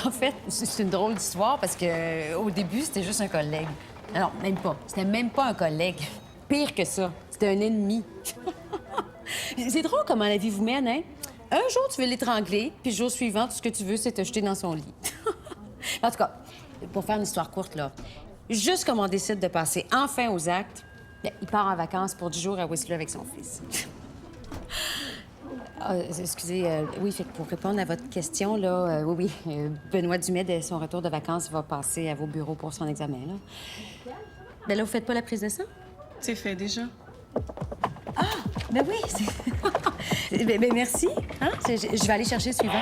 En fait, c'est une drôle d'histoire parce que au début, c'était juste un collègue. Non, même pas. C'était même pas un collègue. Pire que ça, c'était un ennemi. C'est drôle comment la vie vous mène, hein? Un jour, tu veux l'étrangler, puis le jour suivant, tout ce que tu veux, c'est te jeter dans son lit. En tout cas, pour faire une histoire courte, là, juste comme on décide de passer enfin aux actes, bien, il part en vacances pour 10 jours à Whistler avec son fils. Excusez, oui, fait que pour répondre à votre question, là, oui, Benoît Dumais, dès son retour de vacances, va passer à vos bureaux pour son examen, là. Ben là, vous faites pas la prise de sang? C'est fait déjà. Ah, ben oui, c'est... ben merci, hein? Je vais aller chercher le suivant.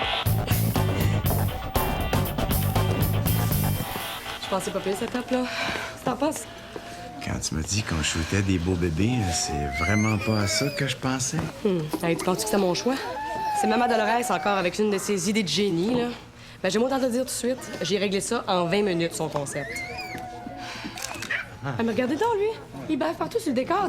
Je pensais pas payer cette tape, là. Ça t'en passe? Quand tu me dis qu'on shootait des beaux bébés, c'est vraiment pas à ça que je pensais. Hey, tu penses que c'était mon choix? C'est Maman Dolores encore avec une de ses idées de génie, là. Ben, j'ai autant te le dire tout de suite. J'ai réglé ça en 20 minutes, son concept. Ah, mais regardez donc, lui. Il bave partout sur le décor.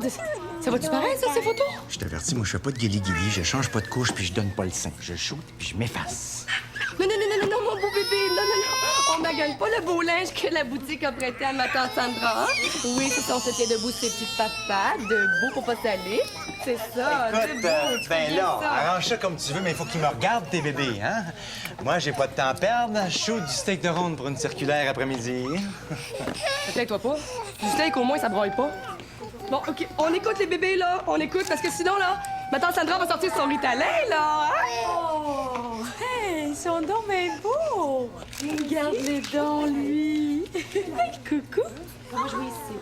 Ça va-tu paraître, ça, ces photos? Je t'avertis, moi, je fais pas de guili-guili, je change pas de couche puis je donne pas le sein. Je shoot puis je m'efface. Non, non, non, non, non, mon beau bébé. Non, non, non. On magagne pas le beau linge que la boutique a prêté à ma tante Sandra. Oui, c'est ça, on se tient debout sur ses petites papas, debout pour pas saler. C'est ça, Écoute, debout. Tu fais ben bien là, ça. arrange ça comme tu veux, mais il faut qu'ils me regardent, tes bébés, hein? Moi, j'ai pas de temps à perdre. Je shoot du steak de ronde pour une circulaire après-midi. Peut-être toi pas. Du steak, au moins, ça broye pas. Bon, OK, on écoute les bébés, là. On écoute, parce que sinon, là, ma tante Sandra va sortir son Ritalin, là. Hein? Oh, hey, ils sont donc bien beaux! Regarde-les donc, lui! Coucou! Comment jouer ici?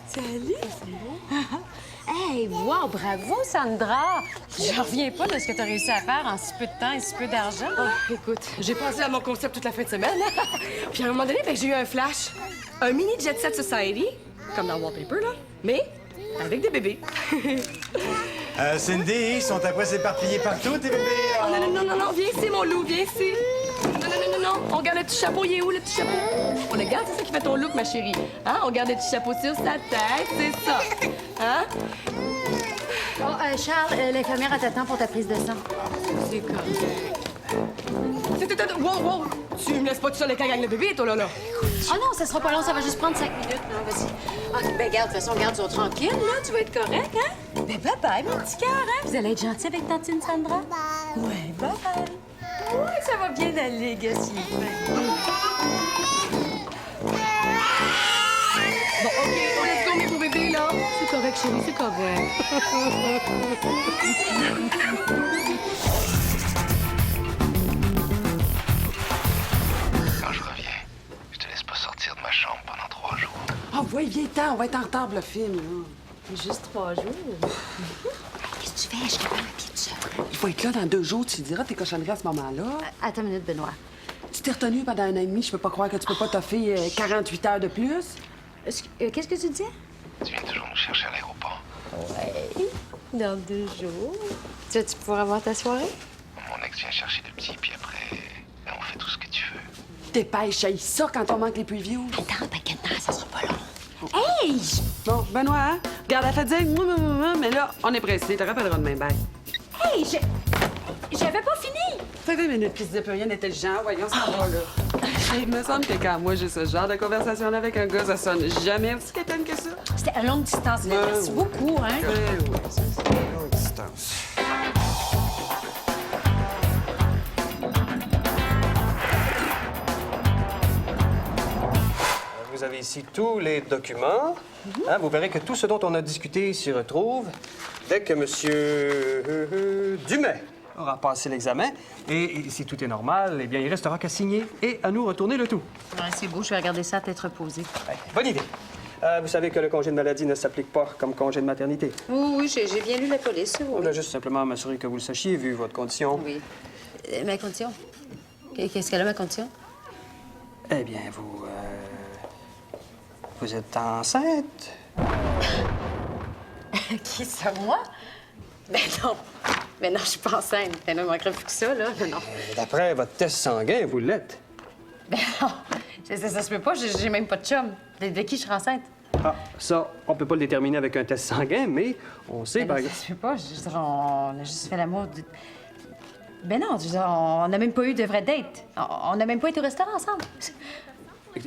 Salut! Hey, wow, bravo, Sandra! Je reviens pas de ce que tu as réussi à faire en si peu de temps et si peu d'argent. Oh, écoute, j'ai pensé à mon concept toute la fin de semaine. Puis à un moment donné, ben, j'ai eu un flash. Un mini Jet Set Society, comme dans Wallpaper, là, mais avec des bébés. Cindy, ils sont après s'éparpiller partout, tes bébés. Oh, non, non, non, non, non, viens ici, mon loup, viens ici. Non, non, non, non, non, on garde le petit chapeau, il est où, le petit chapeau? On le garde, c'est ça qui fait ton look, ma chérie. Hein? On garde le petit chapeau sur sa tête, c'est ça. Hein? Bon, Charles, l'infirmière t'attend pour ta prise de sang. C'est correct. Wow, wow! Tu me laisses pas tout seul avec la gang de bébé, toi, là? Ah non, ça sera pas long, ça va juste prendre 5 minutes. Non, vas-y. OK, ben garde, de toute façon, garde-toi tranquille, là. Tu vas être correct, hein? Ben bye-bye, mon petit cœur, hein? Vous allez être gentil avec tantine Sandra? Ouais, bye-bye. Oui, ça va bien aller, Gassi. Bon, OK, on let's go, mes beaux bébés, là. C'est correct, chérie, c'est correct. Quand je reviens, je te laisse pas sortir de ma chambre pendant 3 jours. Ah, ouais, viens-t'en, on va être en retard pour le film, là. Juste 3 jours. Qu'est-ce que tu fais? Je suis capable de pied tout seul. Il faut être là dans 2 jours, tu diras tes cochonneries à ce moment-là. Attends une minute, Benoît. Tu t'es retenu pendant 1 an et demi, je peux pas croire que tu peux pas t'offrir 48 heures de plus. Qu'est-ce que tu disais? Tu viens toujours nous chercher à l'aéroport. Oui, dans 2 jours. Tu vas-tu pouvoir avoir ta soirée? Mon ex vient chercher le petit, puis après, ben, on fait tout ce que tu veux. Dépêche, aïe ça quand on manque les previews. Attends, t'inquiète pas, ça sera pas long. Hey! Bon, Benoît, hein? Regarde, elle fait dire, mais là, on est pressé, te rappelleras demain, bye. Hey, j'avais pas fini! Ça fait 20 minutes qu'il se disait plus rien d'intelligent, voyons, ça va, là. Il me semble que quand moi j'ai ce genre de conversation avec un gars, ça sonne jamais aussi qu'étonne que ça. C'était à longue distance, là. Merci oui. beaucoup, hein? Oui, c'est ça, longue distance. Vous avez ici tous les documents. Hein, vous verrez que tout ce dont on a discuté s'y retrouve dès que M. Dumais aura passé l'examen. Et si tout est normal, eh bien, il restera qu'à signer et à nous retourner le tout. Ouais, c'est beau, je vais regarder ça à tête reposée. Ouais, bonne idée. Vous savez que le congé de maladie ne s'applique pas comme congé de maternité. Oui, j'ai bien lu la police, Je oui. voulais juste simplement m'assurer que vous le sachiez, vu votre condition. Oui. Ma condition? Qu'est-ce qu'elle a, ma condition? Eh bien, vous êtes enceinte? Qui, ça, moi? Ben non. Ben non, je suis pas enceinte. Ben non, il manquerait plus que ça, là. Ben non. D'après votre test sanguin, vous l'êtes. Ben non. Ça se peut pas, j'ai même pas de chum. De qui je serai enceinte? Ah, ça, on peut pas le déterminer avec un test sanguin, mais on sait, Ben par non, exemple... ça se peut pas. Je veux dire, on a juste fait l'amour Ben non, je veux dire, on n'a même pas eu de vraie date. On n'a même pas été au restaurant ensemble.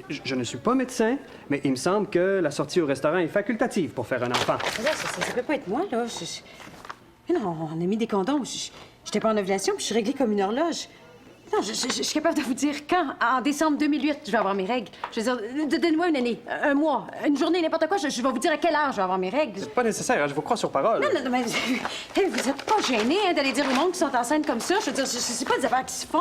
Je ne suis pas médecin, mais il me semble que la sortie au restaurant est facultative pour faire un enfant. Là, ça peut pas être moi, là. Mais non, on a mis des condoms. J'étais pas en ovulation, puis je suis réglée comme une horloge. Non, je suis capable de vous dire quand, en décembre 2008, je vais avoir mes rêves. Je veux dire, donnez-moi une année, un mois, une journée, n'importe quoi. Je vais vous dire à quelle heure je vais avoir mes règles. C'est pas nécessaire, hein, je vous crois sur parole. Non, mais vous êtes pas gênés d'aller dire au monde qui sont enceintes comme ça. Je veux dire, c'est pas des affaires qui se font.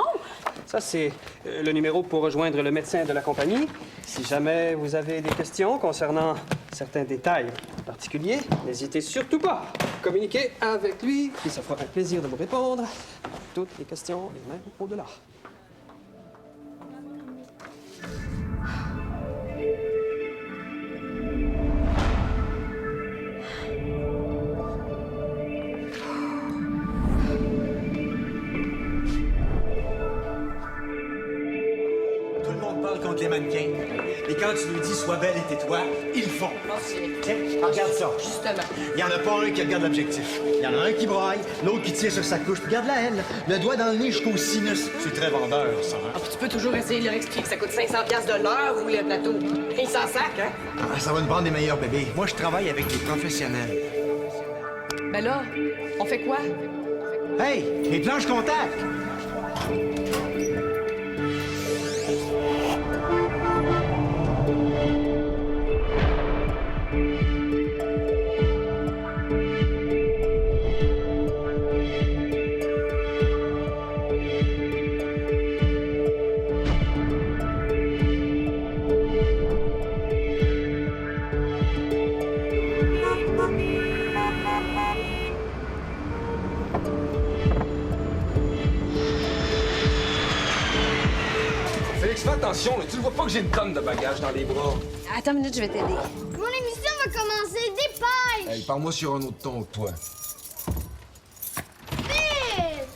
Ça, c'est le numéro pour rejoindre le médecin de la compagnie. Si jamais vous avez des questions concernant certains détails particuliers, n'hésitez surtout pas à communiquer avec lui. Il se fera un plaisir de vous répondre à toutes les questions et même au-delà. Tout le monde parle contre les mannequins. Et quand tu nous dis sois belle et tais-toi, ils le font. Tiens, regarde ça. Justement. Il y en a pas un qui regarde l'objectif. Il y en a un qui braille, l'autre qui tire sur sa couche. Puis regarde-la, elle. Le doigt dans le nez jusqu'au sinus. C'est très vendeur, ça. Hein? Ah, puis tu peux toujours essayer de leur expliquer que ça coûte 500$ de l'heure, vous, le plateau. Ils s'en sacent, hein? Ah, ça va nous vendre des meilleurs bébés. Moi, je travaille avec des professionnels. Ben là, on fait quoi? Hey, les planches contact! Félix, fais attention, là. Tu ne vois pas que j'ai une tonne de bagages dans les bras. Attends une minute, je vais t'aider. Mon émission va commencer, dépêche! Hey, parle-moi sur un autre ton que toi. Vite!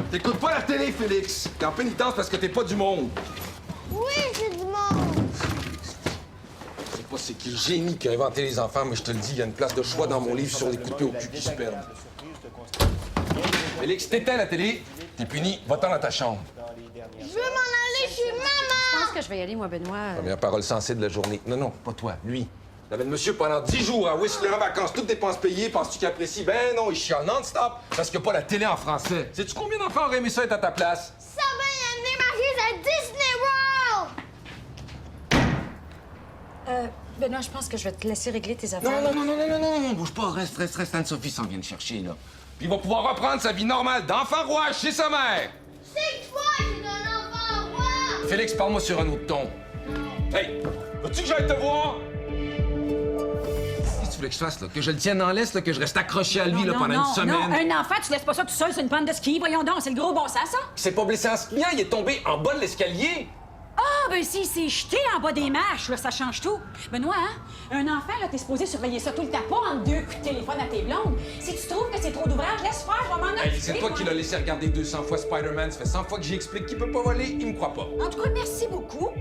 T'écoutes pas la télé, Félix. T'es en pénitence parce que t'es pas du monde. Oui, c'est du monde! Je sais pas c'est qui le génie qui a inventé les enfants, mais je te le dis, il y a une place de choix dans mon livre sur les coups de pied au cul qui se perdent. Félix, t'éteins la télé, t'es puni, va-t'en dans ta chambre. Je veux m'en aller chez Je maman! pense que je vais y aller, moi, Benoît. Première parole sensée de la journée. Non, non, pas toi, lui. J'avais le monsieur pendant 10 jours à Whistler en vacances, toutes dépenses payées. Penses-tu qu'il apprécie? Ben non, il chiale non-stop parce qu'il n'y a pas la télé en français. Sais-tu combien d'enfants auraient aimé ça être à ta place? Ça va y amener Maryse à Disney World! Benoît, je pense que je vais te laisser régler tes affaires. Non, bouge pas, reste. Anne-Sophie s'en vient de chercher, là. Puis il va pouvoir reprendre sa vie normale d'enfant roi chez sa mère. C'est toi qui donnes enfant roi! Félix, parle-moi sur un autre ton. Hey, veux-tu que j'aille te voir? Qu'est-ce que tu voulais que je fasse, là? Que je le tienne en laisse, là? Que je reste accroché à lui, là, pendant une semaine? Non, un enfant, tu laisses pas ça tout seul sur une pente de ski. Voyons donc, c'est le gros bon sens, ça? Il s'est pas blessé en skiant, il est tombé en bas de l'escalier. Ah, ben s'il s'est jeté en bas des marches, là, ça change tout. Benoît, hein? Un enfant, là, t'es supposé surveiller ça tout le temps, pas entre deux coups de téléphone à tes blondes. Si tu trouves que c'est trop d'ouvrage, laisse faire, je vais m'en occuper. Hey, c'est toi qui l'as laissé regarder 200 fois Spider-Man. Ça fait 100 fois que j'y explique qu'il peut pas voler, il me croit pas. En tout cas, merci beaucoup.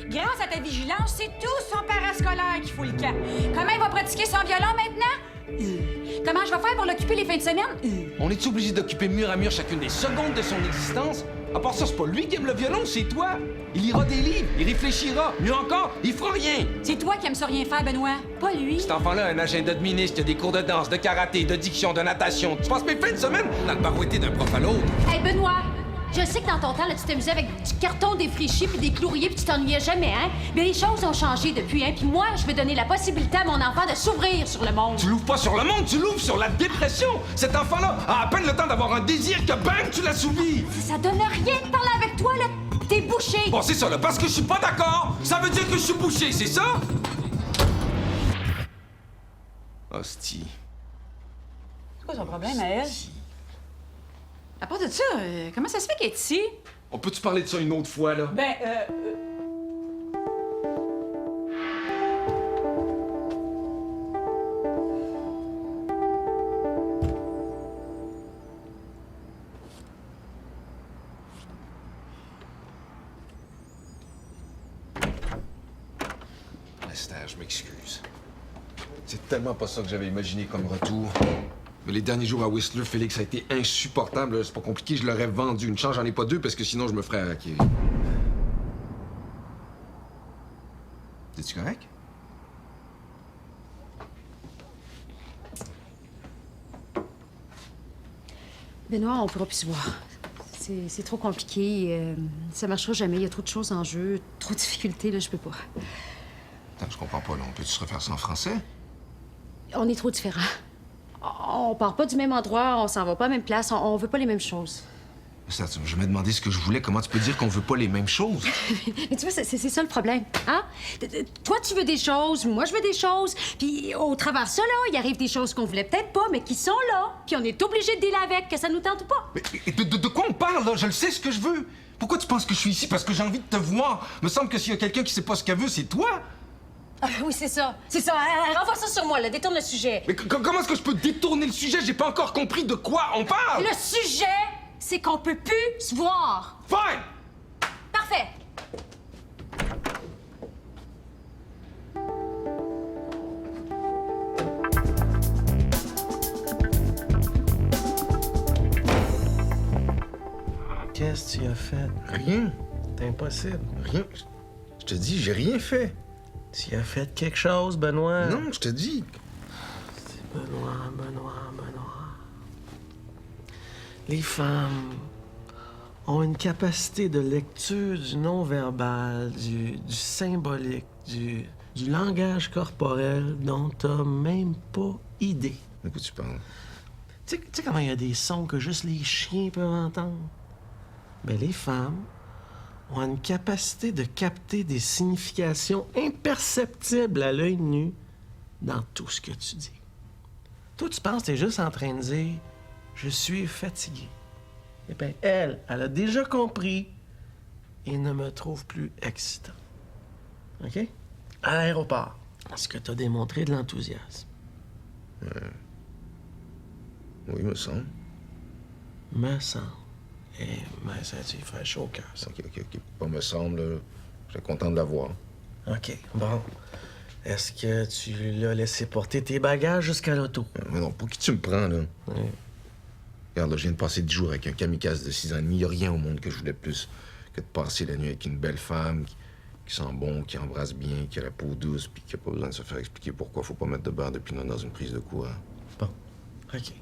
Grâce à ta vigilance, c'est tout son parascolaire qui fout le camp. Comment il va pratiquer son violon maintenant? Comment je vais faire pour l'occuper les fins de semaine? On est-tu obligé d'occuper mur à mur chacune des secondes de son existence? À part ça, c'est pas lui qui aime le violon, c'est toi. Il lira des livres, il réfléchira. Mieux encore, il fera rien. C'est toi qui aimes ça rien faire, Benoît, pas lui. Cet enfant-là a un agenda de ministre, il y a des cours de danse, de karaté, de diction, de natation. Tu passes mes fins de semaine dans le barouetté d'un prof à l'autre. Hey, Benoît! Je sais que dans ton temps, là, tu t'amusais avec du carton défriché puis des clouriers puis tu t'ennuyais jamais, hein? Mais les choses ont changé depuis, hein? Puis moi, je veux donner la possibilité à mon enfant de s'ouvrir sur le monde. Tu l'ouvres pas sur le monde, tu l'ouvres sur la dépression. Cet enfant-là a à peine le temps d'avoir un désir que bang, tu l'assouvis. Ça donne rien de parler avec toi, là. T'es bouché. Bon, c'est ça, là. Parce que je suis pas d'accord, ça veut dire que je suis bouché, c'est ça? Hostie. C'est quoi son problème à elle? À part de ça, comment ça se fait qu'elle est ici? On peut-tu parler de ça une autre fois, là? Ben, Esther, je m'excuse. C'est tellement pas ça que j'avais imaginé comme retour. Mais les derniers jours à Whistler, Félix, ça a été insupportable. C'est pas compliqué, je l'aurais vendu. Une chance, j'en ai pas deux parce que sinon, je me ferais hacker. Es-tu correct? Benoît, on pourra plus se voir. C'est trop compliqué. Ça marchera jamais. Il y a trop de choses en jeu, trop de difficultés, là, je peux pas. Attends, je comprends pas, là. On peut-tu se refaire ça en français? On est trop différents. On part pas du même endroit, on s'en va pas à la même place, on veut pas les mêmes choses. Ça, je me demandais ce que je voulais. Comment tu peux dire qu'on veut pas les mêmes choses? Mais tu vois, c'est ça le problème, hein? Toi, tu veux des choses, moi, je veux des choses. Puis au travers de ça, là, il arrive des choses qu'on voulait peut-être pas, mais qui sont là. Puis on est obligé de dealer avec, que ça nous tente ou pas. Mais de quoi on parle, là? Je le sais ce que je veux. Pourquoi tu penses que je suis ici? Parce que j'ai envie de te voir. Me semble que s'il y a quelqu'un qui sait pas ce qu'elle veut, c'est toi. Ah, oui, c'est ça. C'est ça. Renvoie ça sur moi, là. Détourne le sujet. Mais comment est-ce que je peux détourner le sujet? J'ai pas encore compris de quoi on parle. Le sujet, c'est qu'on peut plus se voir. Fine! Parfait. Qu'est-ce que tu as fait? Rien. C'est impossible. Rien. Je te dis, j'ai rien fait. Tu as fait quelque chose, Benoît? Non, je te dis. C'est Benoît. Les femmes ont une capacité de lecture du non-verbal, du symbolique, du langage corporel dont t'as même pas idée. De quoi tu parles? Tu sais comment il y a des sons que juste les chiens peuvent entendre? Ben, les femmes ont une capacité de capter des significations imperceptibles à l'œil nu dans tout ce que tu dis. Toi, tu penses que t'es juste en train de dire « Je suis fatigué ». Eh bien, elle a déjà compris et ne me trouve plus excitant. OK? À l'aéroport, est-ce que t'as démontré de l'enthousiasme? Oui, me semble. Me semble. Eh, mais ça, tu fais chaud au cœur, ça. OK. Pas me semble, là. J'étais content de la voir. OK, bon. Est-ce que tu l'as laissé porter tes bagages jusqu'à l'auto? Mais non, pour qui tu me prends, là? Ouais. Regarde, là, je viens de passer 10 jours avec un kamikaze de 6 ans et demi. Il n'y a rien au monde que je voulais plus que de passer la nuit avec une belle femme qui sent bon, qui embrasse bien, qui a la peau douce, puis qui n'a pas besoin de se faire expliquer pourquoi faut pas mettre de beurre de pinot dans une prise de courant. Bon, OK.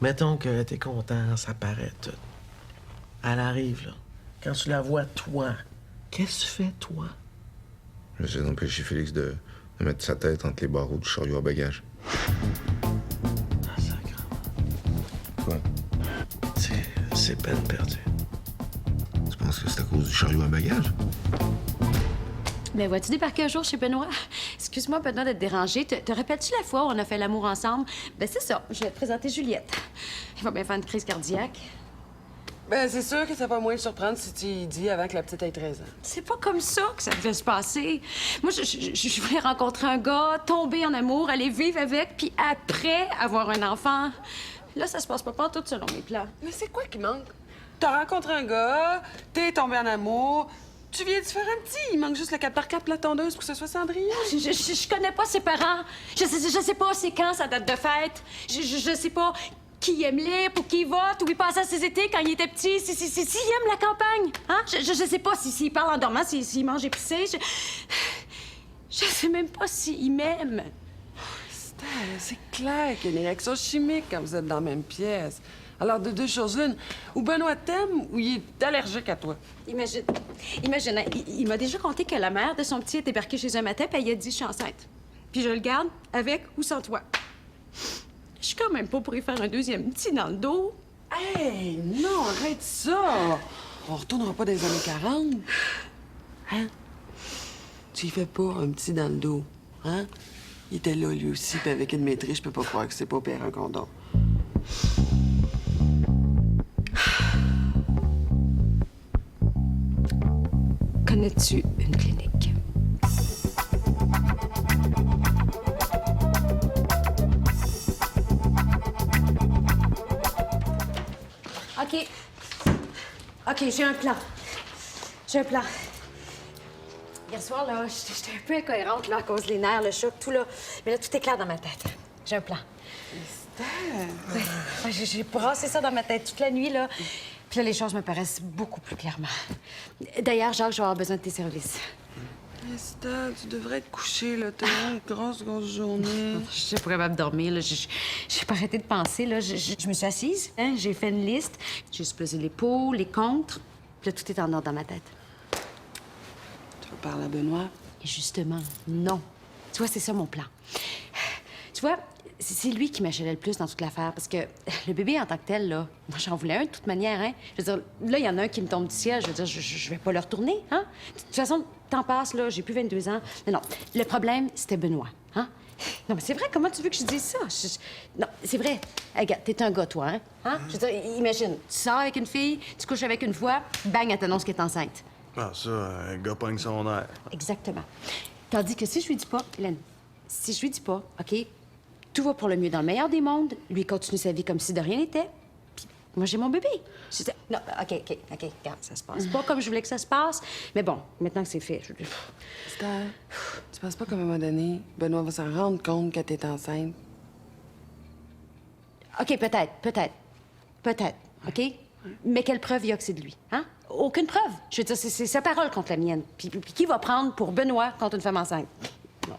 Mettons que t'es content, ça paraît tout. Elle arrive, là. Quand tu la vois, toi, qu'est-ce que tu fais, toi? J'essaie d'empêcher Félix de mettre sa tête entre les barreaux du chariot à bagages. Ah, sacrément. Quoi? C'est peine perdue. Tu penses que c'est à cause du chariot à bagages? Mais vois-tu débarquer un jour chez Benoît? Excuse-moi, Benoît, de te déranger. Te rappelles-tu la fois où on a fait l'amour ensemble? Ben c'est ça. Je vais te présenter Juliette. Il va bien faire une crise cardiaque. Ben, c'est sûr que ça va moins le surprendre si tu y dis avant que la petite ait 13 ans. C'est pas comme ça que ça devait se passer. Moi, je voulais rencontrer un gars, tomber en amour, aller vivre avec, puis après avoir un enfant. Là, ça se passe pas tout selon mes plans. Mais c'est quoi qui manque? T'as rencontré un gars, t'es tombé en amour, tu viens de faire un petit. Il manque juste le 4x4 la tondeuse pour que ce soit Cendrillon. Je connais pas ses parents. Je sais pas c'est quand sa date de fête. Je sais pas qui aime lire, pour qui il vote, où il passait ses étés quand il était petit, s'il aime la campagne. Hein? Je sais pas s'il parle en dormant, s'il mange épicé. Je sais même pas s'il m'aime. C'est clair qu'il y a une réaction chimique quand vous êtes dans la même pièce. Alors, de deux choses l'une, ou Benoît t'aime ou il est allergique à toi. Imagine, hein, il m'a déjà conté que la mère de son petit est débarquée chez un matin, puis elle a dit « Je suis enceinte. » Puis je le garde avec ou sans toi. Je suis quand même pas pour y faire un deuxième petit dans le dos. Hey, non, arrête ça! On retournera pas dans les années 40. Hein? Tu y fais pas un petit dans le dos, hein? Il était là, lui aussi, puis avec une maîtrise, je peux pas croire que c'est pas opérer un condom. Connais-tu une clinique? OK, j'ai un plan. Hier soir, là, j'étais un peu incohérente, là, à cause des nerfs, le choc, tout, là. Mais là, tout est clair dans ma tête. J'ai un plan. J'ai brassé ça dans ma tête toute la nuit, là. Puis là, les choses me paraissent beaucoup plus clairement. D'ailleurs, Jacques, je vais avoir besoin de tes services. Esther, tu devrais être couchée, là. T'as eu une grosse journée. Je suis pas capable de dormir, là. J'ai pas arrêté de penser, là. Je me suis assise, hein, j'ai fait une liste. J'ai pesé les pour, les contre. Puis là, tout est en ordre dans ma tête. Tu veux parler à Benoît? Et justement, non. Tu vois, c'est ça mon plan. Tu vois, c'est lui qui m'achalait le plus dans toute l'affaire, parce que le bébé en tant que tel, là, moi, j'en voulais un de toute manière, hein. Je veux dire, là, il y en a un qui me tombe du ciel, je veux dire, je vais pas le retourner, hein. De toute façon, temps passe, là, j'ai plus 22 ans. Non, le problème, c'était Benoît, hein. Non, mais c'est vrai, comment tu veux que je dise ça? Non, c'est vrai. Hey, regarde, t'es un gars, toi, hein? Je veux dire, imagine, tu sors avec une fille, tu couches avec une fois, bang, elle t'annonce qu'elle est enceinte. Ah, ça, un gars pogne son air. Exactement. Tandis que si je lui dis pas, Hélène, si je lui dis pas, OK, tout va pour le mieux dans le meilleur des mondes, lui continue sa vie comme si de rien n'était, puis moi, j'ai mon bébé. Non, OK, regarde, ça se passe pas comme je voulais que ça se passe, mais bon, maintenant que c'est fait, je... Esther, tu penses pas qu'à un moment donné, Benoît va s'en rendre compte que t'es enceinte? OK, peut-être, OK? Mais quelle preuve il y a que c'est de lui, hein? Aucune preuve. Je veux dire, c'est sa parole contre la mienne. Puis qui va prendre pour Benoît contre une femme enceinte? Non.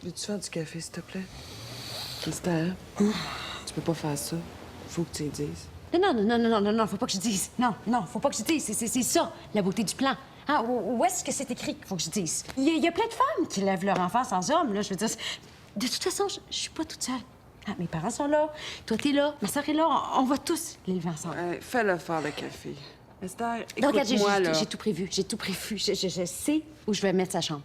Veux-tu faire du café, s'il te plaît? Esther, tu peux pas faire ça. Faut que tu le dises. Non, faut pas que je dise. Non, faut pas que je dise. C'est ça, la beauté du plan. Hein? Où est-ce que c'est écrit qu'il faut que je dise? Il y a plein de femmes qui lèvent leur enfant sans homme, là. Je veux dire, de toute façon, je suis pas toute seule. Ah, mes parents sont là, toi t'es là, ma soeur est là, on va tous l'élever ensemble. Fais-le faire le café. Esther, Donc, regarde, écoute-moi, là. j'ai tout prévu. Je sais où je vais mettre sa chambre.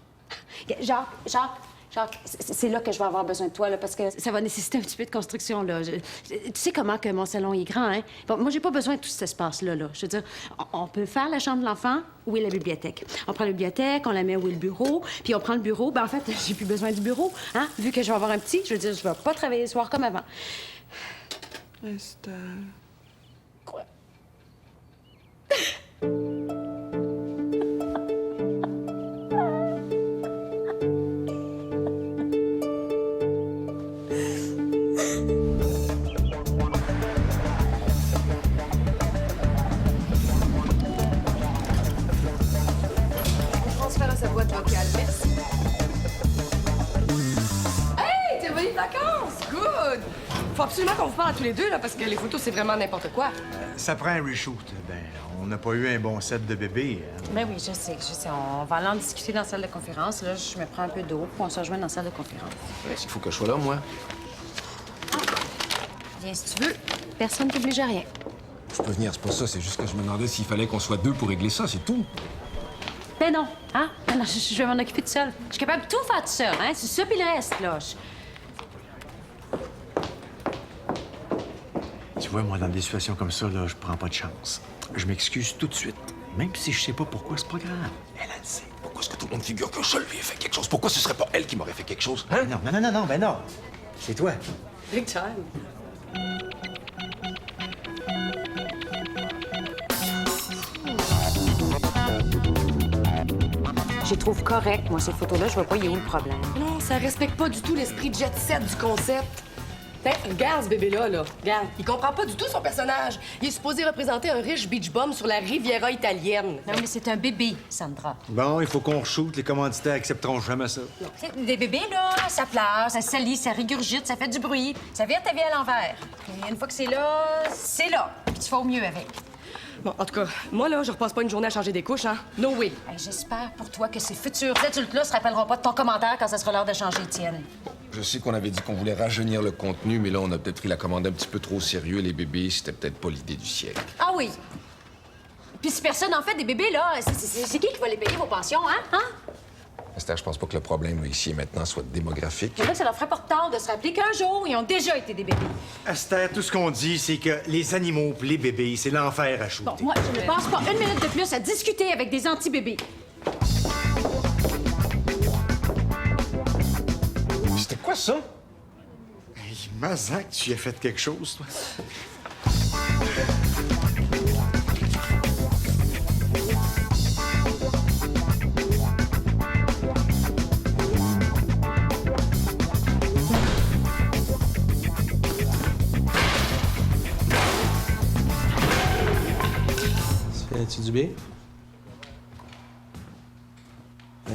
Jacques, c'est là que je vais avoir besoin de toi, là, parce que ça va nécessiter un petit peu de construction, là. Tu sais comment que mon salon est grand, hein? Bon, moi, j'ai pas besoin de tout cet espace-là, là. Je veux dire, on peut faire la chambre de l'enfant, où est la bibliothèque. On prend la bibliothèque, on la met où est le bureau, puis on prend le bureau. Ben, en fait, j'ai plus besoin du bureau, hein? Vu que je vais avoir un petit, je veux dire, je vais pas travailler le soir comme avant. Esther... Quoi? Faut absolument qu'on vous parle à tous les deux, là, parce que les photos, c'est vraiment n'importe quoi. Ça prend un reshoot. Ben, on n'a pas eu un bon set de bébé. Hein? Ben oui, je sais. On va aller en discuter dans la salle de conférence. Là, je me prends un peu d'eau, puis on se rejoint dans la salle de conférence. Est-ce qu'il faut que je sois là, moi? Viens si tu veux. Personne ne t'oblige à rien. Je peux venir, c'est pas ça. C'est juste que je me demandais s'il fallait qu'on soit deux pour régler ça, c'est tout. Ben non, hein? Ben non, je vais m'en occuper toute seule. Je suis capable de tout faire toute seule, hein? C'est ça puis le reste, là. Tu vois, moi, dans des situations comme ça, là, je prends pas de chance. Je m'excuse tout de suite. Même si je sais pas pourquoi, c'est pas grave. Elle le sait. Pourquoi est-ce que tout le monde figure que je lui ai fait quelque chose? Pourquoi ce serait pas elle qui m'aurait fait quelque chose? Hein? Non, ben non. C'est toi. Big time. Je les trouve correctes, moi, ces photos-là. Je vois pas, il est où le problème. Non, ça respecte pas du tout l'esprit jet set du concept. Ben, regarde ce bébé-là, là. Regarde. Il comprend pas du tout son personnage. Il est supposé représenter un riche beach bum sur la Riviera italienne. Non, mais c'est un bébé, Sandra. Bon, il faut qu'on re-shoot. Les commanditaires accepteront jamais ça. Des bébés, là, ça pleure, ça salit, ça régurgite, ça fait du bruit, ça vire ta vie à l'envers. Puis une fois que c'est là, puis tu fais au mieux avec. Bon, en tout cas, moi, là, je repasse pas une journée à changer des couches, hein. No way. Hey, j'espère pour toi que ces futurs adultes-là se rappelleront pas de ton commentaire quand ça sera l'heure de changer les tiennes. Je sais qu'on avait dit qu'on voulait rajeunir le contenu, mais là, on a peut-être pris la commande un petit peu trop au sérieux. Les bébés, c'était peut-être pas l'idée du siècle. Ah oui. Puis si personne en fait des bébés, là, c'est qui va les payer vos pensions, hein? Esther, je pense pas que le problème ici et maintenant soit démographique. Je veux dire que ça leur ferait pas de tort de se rappeler qu'un jour, ils ont déjà été des bébés. Esther, tout ce qu'on dit, c'est que les animaux pis les bébés, c'est l'enfer à shooter. Bon, moi, je ne passe pas une minute de plus à discuter avec des anti-bébés. C'était quoi ça? Hey, Mazac, tu y as fait quelque chose, toi? fait-tu du bien? Hein?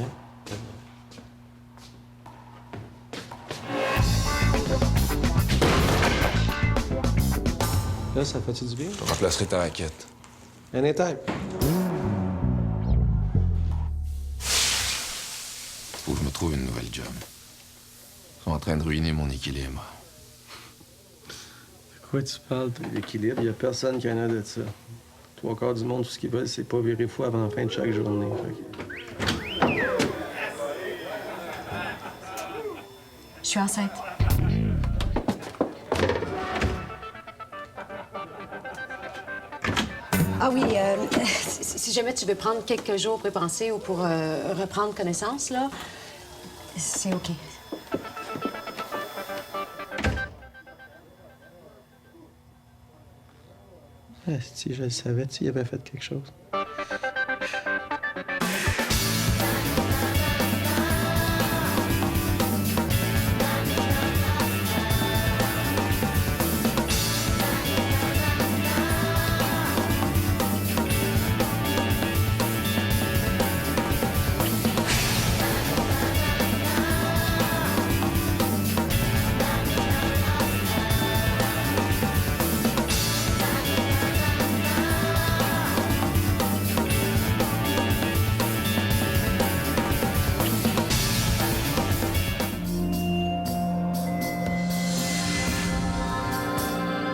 Là, ça fait-tu du bien? Je remplacerai ta raquette. Anytime. Faut que je me trouve une nouvelle job. Ils sont en train de ruiner mon équilibre. De quoi tu parles, toi, l'équilibre? Y a personne qui en a de ça. 3/4 du monde, tout ce qu'ils veulent, c'est pas virer fou avant la fin de chaque journée. Je suis enceinte. Ah oui, si jamais tu veux prendre quelques jours pour y penser ou pour reprendre connaissance, là, c'est OK. Ah, si je le savais, tu y avais fait quelque chose.